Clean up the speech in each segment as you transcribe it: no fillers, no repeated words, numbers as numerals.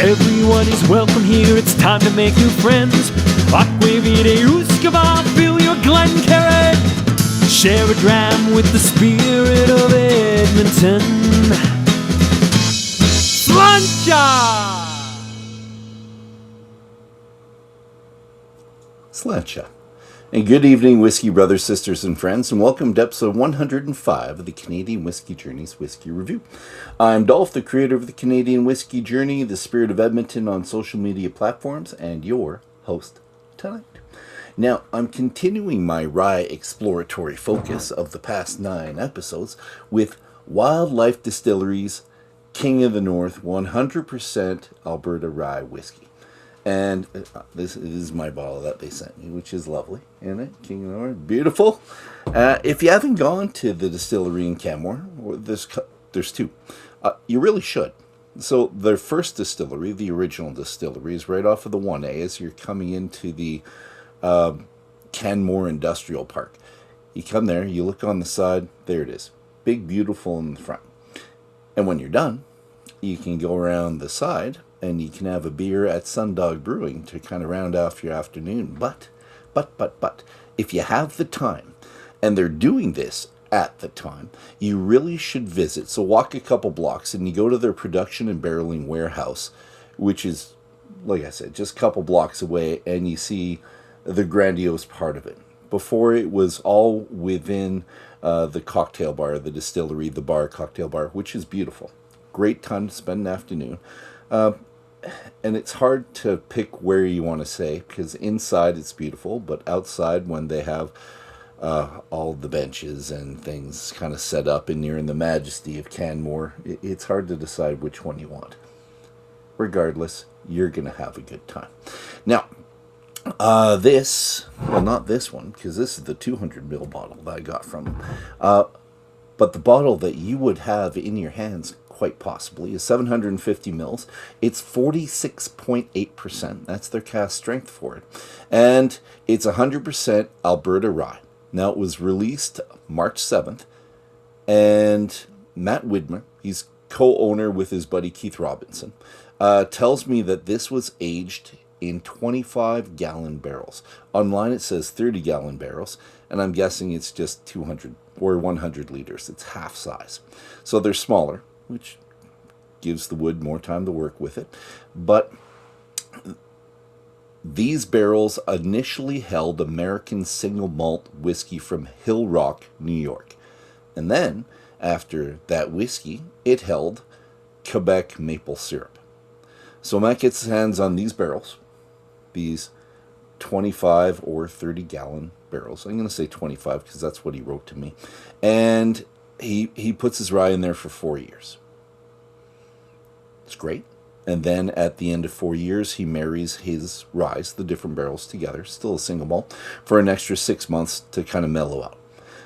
Everyone is welcome here, it's time to make new friends. Aquavide Uskava, fill your Glencairn. Share a dram with the spirit of Edmonton. Slancha! Slancha. And good evening, whiskey brothers, sisters, and friends, and welcome to episode 105 of the Canadian Whisky Journey's Whiskey Review. I'm Dolph, the creator of the Canadian Whisky Journey, the spirit of Edmonton on social media platforms, and your host tonight. Now, I'm continuing my rye exploratory focus of the past 9 episodes with Wildlife Distillery's King of the North 100% Alberta Rye Whiskey. And this is my bottle that they sent me, which is lovely, isn't it? King of the North, beautiful. If you haven't gone to the distillery in Canmore, there's 2. You really should. So their first distillery, the original distillery, is right off of the 1A as you're coming into the Canmore Industrial Park. You come there, you look on the side, there it is. Big, beautiful in the front. And when you're done, you can go around the side and you can have a beer at Sundog Brewing to kind of round off your afternoon. But, if you have the time, and they're doing this at the time, you really should visit. So walk a couple blocks and you go to their production and barreling warehouse, which is, like I said, just a couple blocks away, and you see the grandiose part of it. Before, it was all within the cocktail bar, the distillery, the bar, cocktail bar, which is beautiful. Great time to spend an afternoon. And it's hard to pick where you want to say, because inside it's beautiful, but outside, when they have all the benches and things kind of set up and you're in the majesty of Canmore, it's hard to decide which one you want. Regardless, you're going to have a good time. Now, not this one, because this is the 200ml bottle that I got from them. But the bottle that you would have in your hands, quite possibly, is 750 mils. It's 46.8%. That's their cask strength for it. And it's 100% Alberta rye. Now, it was released March 7th. And Matt Widmer, he's co-owner with his buddy Keith Robinson, tells me that this was aged in 25-gallon barrels. Online it says 30-gallon barrels, and I'm guessing it's just 200 or 100 liters. It's half size. So they're smaller, which gives the wood more time to work with it. But these barrels initially held American single malt whiskey from Hill Rock, New York. And then, after that whiskey, it held Quebec maple syrup. So Matt gets his hands on these barrels, these 25 or 30-gallon barrels. I'm going to say 25 because that's what he wrote to me. And he puts his rye in there for 4 years. It's great. And then at the end of 4 years, he marries his rye, the different barrels together, still a single malt, for an extra 6 months to kind of mellow out.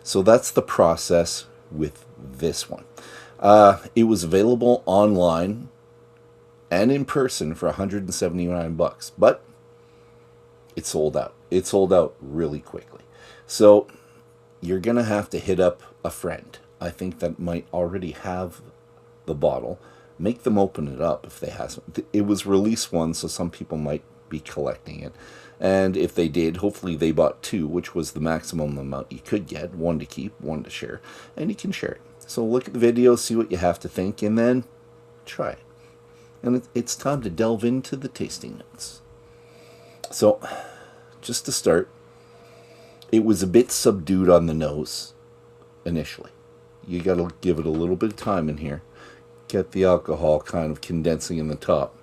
So that's the process with this one. It was available online and in person for $179, but it sold out. It sold out really quickly. So you're going to have to hit up a friend, I think, that might already have the bottle. Make them open it up if they haven't. It was release 1, so some people might be collecting it. And if they did, hopefully they bought 2, which was the maximum amount you could get. 1 to keep, 1 to share. And you can share it. So look at the video, see what you have to think, and then try it. And it's time to delve into the tasting notes. So, just to start, it was a bit subdued on the nose initially. You got to give it a little bit of time in here. Get the alcohol kind of condensing in the top.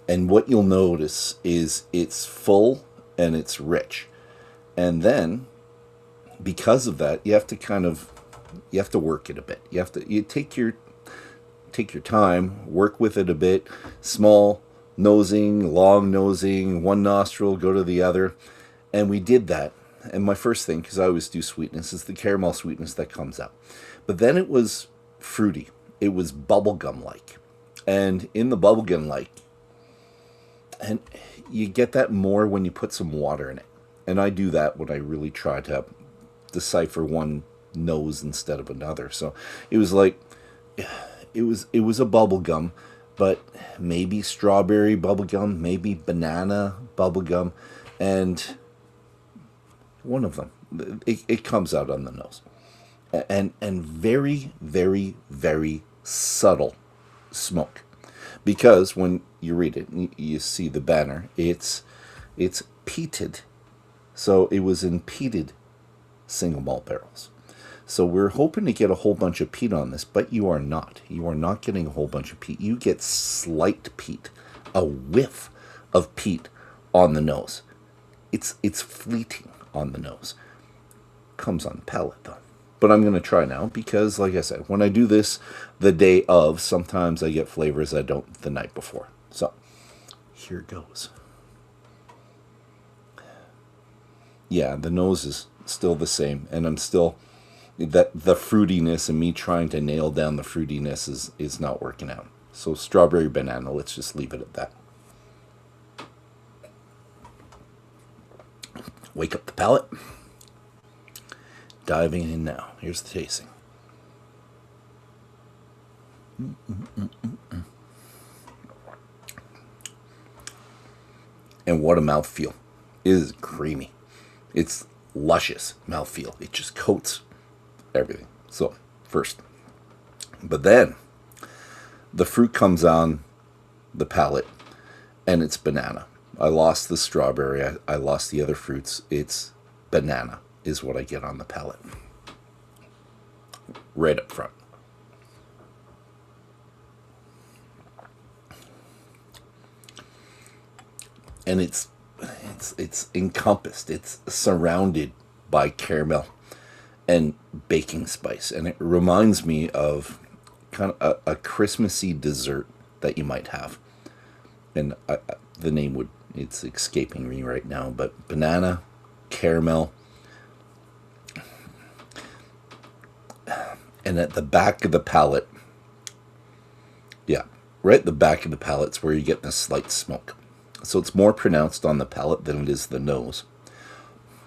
And what you'll notice is it's full and it's rich. And then, because of that, you have to work it a bit. You take your time, work with it a bit. Small nosing, long nosing, one nostril, go to the other. And we did that. And my first thing, because I always do sweetness, is the caramel sweetness that comes out. But then it was fruity. It was bubblegum-like. And in the bubblegum-like, and you get that more when you put some water in it. And I do that when I really try to decipher one nose instead of another. So it was like, it was a bubble gum, but maybe strawberry bubblegum, maybe banana bubblegum, and one of them, it comes out on the nose. And very, very, very subtle smoke. Because when you read it, you see the banner, it's peated. So it was in peated single malt barrels. So we're hoping to get a whole bunch of peat on this, but you are not. You are not getting a whole bunch of peat. You get slight peat, a whiff of peat on the nose. It's fleeting on the nose. Comes on palate though. But I'm going to try now because, like I said, when I do this the day of, sometimes I get flavors I don't the night before. So here goes. Yeah, the nose is still the same, and I'm still, that the fruitiness and me trying to nail down the fruitiness is not working out. So strawberry banana, let's just leave it at that. Wake up the palate. Diving in now. Here's the tasting. And what a mouthfeel. It is creamy. It's luscious mouthfeel. It just coats everything. So, first. But then, the fruit comes on the palate, and it's banana. I lost the strawberry. I lost the other fruits. It's banana is what I get on the palate. Right up front. And it's encompassed. It's surrounded by caramel and baking spice. And it reminds me of kind of a Christmassy dessert that you might have. And the name it's escaping me right now, but banana, caramel, and at the back of the palate, yeah, right at the back of the palate's where you get this slight smoke. So it's more pronounced on the palate than it is the nose.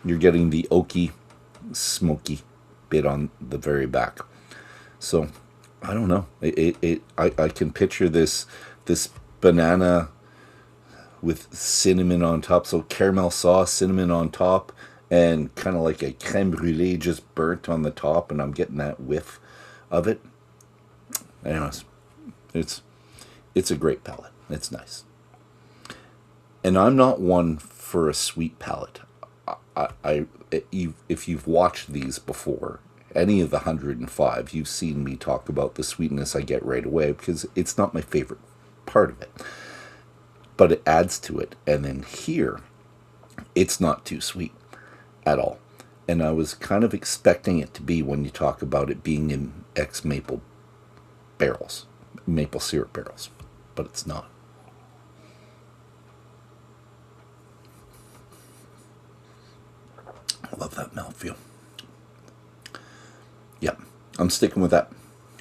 You're getting the oaky, smoky bit on the very back. So I don't know. I can picture this banana with cinnamon on top. So caramel sauce, cinnamon on top, and kind of like a creme brulee just burnt on the top, and I'm getting that whiff of it. Anyways, it's a great palate. It's nice. And I'm not one for a sweet palate. If you've watched these before, any of the 105, you've seen me talk about the sweetness I get right away because it's not my favorite part of it. But it adds to it. And then here, it's not too sweet at all. And I was kind of expecting it to be when you talk about it being in ex-maple barrels, maple syrup barrels, but it's not. I love that mouthfeel. Yeah, I'm sticking with that.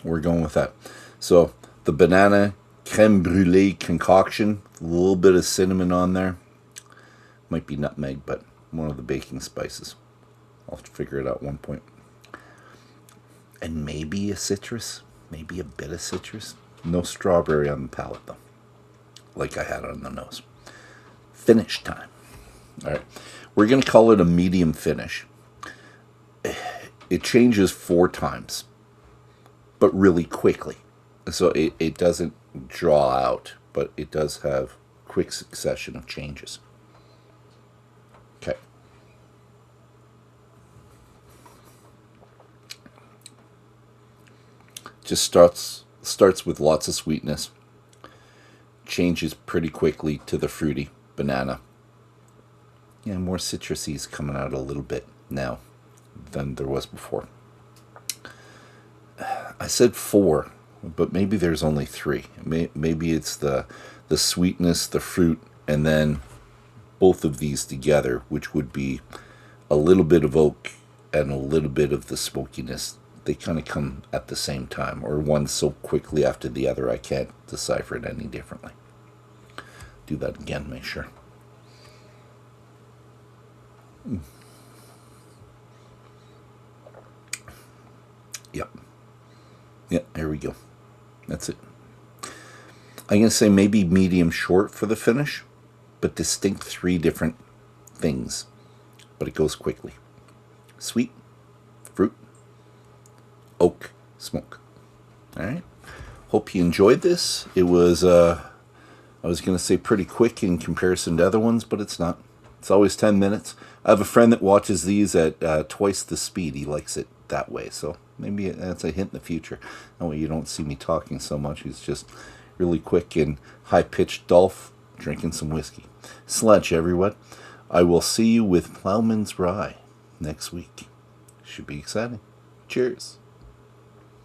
We're going with that. So the banana creme brulee concoction, a little bit of cinnamon on there. Might be nutmeg, but one of the baking spices. I'll have to figure it out at one point. And maybe a citrus, maybe a bit of citrus. No strawberry on the palate though, like I had on the nose. Finish time. All right, we're going to call it a medium finish. It changes 4 times, but really quickly. So it doesn't draw out, but it does have quick succession of changes. Okay. Just starts with lots of sweetness, changes pretty quickly to the fruity banana. Yeah, more citrusy is coming out a little bit now than there was before. I said 4, but maybe there's only 3. Maybe it's the sweetness, the fruit, and then both of these together, which would be a little bit of oak and a little bit of the smokiness. They kind of come at the same time, or one so quickly after the other I can't decipher it any differently. Do that again, make sure. Yep. Yeah, here we go. That's it. I'm going to say maybe medium short for the finish, but distinct 3 different things. But it goes quickly. Sweet, fruit, oak, smoke. All right. Hope you enjoyed this. It was, I was going to say pretty quick in comparison to other ones, but it's not. It's always 10 minutes. I have a friend that watches these at twice the speed. He likes it that way. So maybe that's a hint in the future. That way you don't see me talking so much. He's just really quick and high-pitched Dolph drinking some whiskey. Sledge, everyone. I will see you with Plowman's Rye next week. Should be exciting. Cheers.